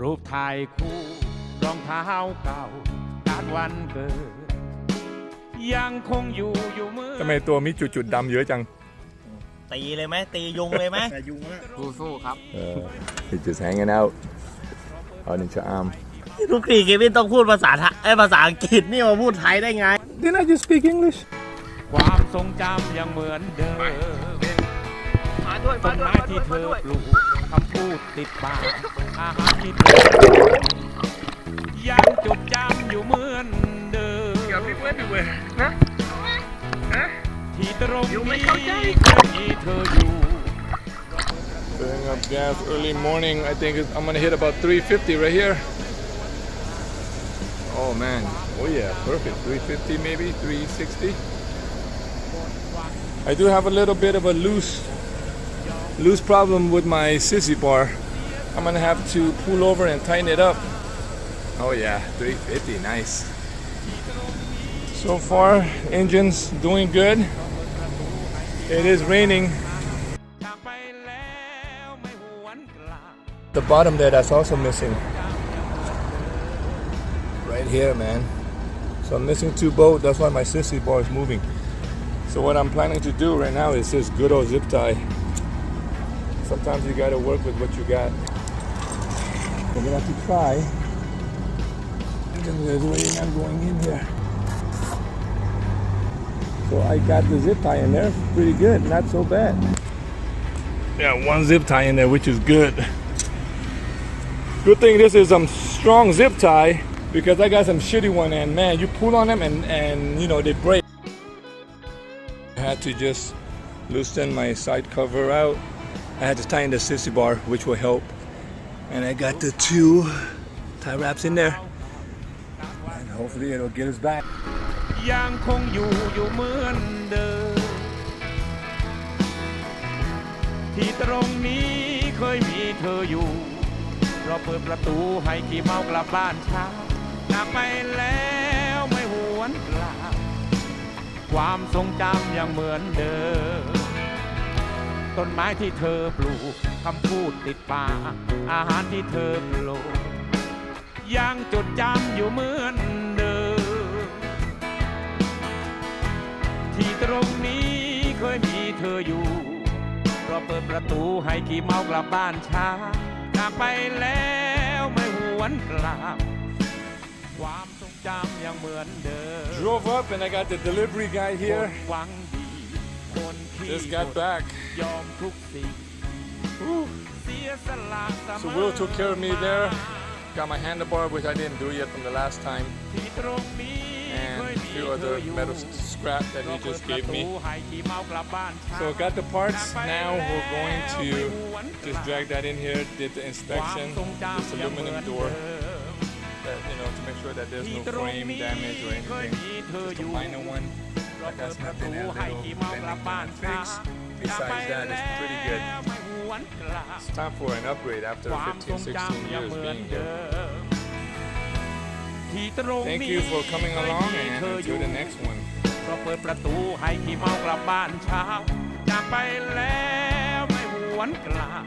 รูปถ่ายคู่รองเท้าเก่าการวันเกิดยังคงอยู่เมื่อทำไมตัวมีจุดๆดำเยอะจัง ตีเลยไหมตียุงเลยไหม แต่ยุงแล้ว สู้ครับ He's just hanging out in Cha'am ทุกทีเควินต้องพูดภาษาภาษาอังกฤษนี่มาพูดไทยได้ไง Didn't I just speak English ความทรงจำยังเหมือนเดิมต้นไม้ที่เธอปลูกคำพูดติดปากอาหารที่เธอยังจดจำอยู่เหมือนเดิมที่ตรงนี้เคยมีเธออยู่ Filling up gas early morning. I think I'm gonna hit about 350 right here. Oh man. Oh yeah, perfect. 350 maybe, 360. I do have a little bit of a loose problem with my sissy bar. I'm gonna have to pull over and tighten it up. Oh yeah, 350, nice. So far, engine's doing good. It is raining. The bottom there, that's also missing. Right here, man. So I'm missing 2 bolts. That's why my sissy bar is moving. So what I'm planning to do right now is this good old zip tie. Sometimes you gotta work with what you got. I'm gonna have to try. There's waiting, I'm going in here. So I got the zip tie in there. Pretty good, not so bad. Yeah, 1 zip tie in there, which is good. Good thing this is some strong zip tie because I got some shitty one and man, you pull on them and you know they break. I had to just loosen my side cover out. I had to tighten the sissy bar, which will help. And I got the 2 tie wraps in there. And hopefully it'll get us back. ยังคงอยู่เหมือนเดิมที่ตรงนี้เคยมีเธออยู่เราเปิดประตูให้ขี่เมากลับบ้านเช้าจากไปแล้วไม่หวนกลับความทรงจำยังเหมือนเดิมต้นไม้ที่เธอปลูกคำพูดติดปากอาหารที่เธอปลูกยังจดจำอยู่เหมือนเดิมที่ตรงนี้เคยมีเธออยู่เราเปิดประตูให้ขี่เมากลับบ้านช้าจากไปแล้วไม่หวนกลับความทรงจำยังเหมือนเดิม Drove up and I got the delivery guy here. หวังดีคนที่ Just got back. ยอมทุกสิ่งเสียสละเสมอ So Will took care of me there. Got my handlebar, which I didn't do yet from the last time. ที่ตรงนี้ And a few other metal scrap that he just gave me. ให้ขี่เมากลับบ้านช้า So I got the parts. Now we're going to just drag that in here. Did the inspection. This aluminum door. That, you know, to make sure that there's no frame damage or anything. Just a minor one. Like that's nothing. A little bending and fix. Besides that, it's pretty good. It's time for an upgrade after 15, 16 years being here. Thank you for coming along and until the next one. เราเปิดประตูให้ขี่เมากลับบ้านเช้าจากไปแล้วไม่หวนกลับ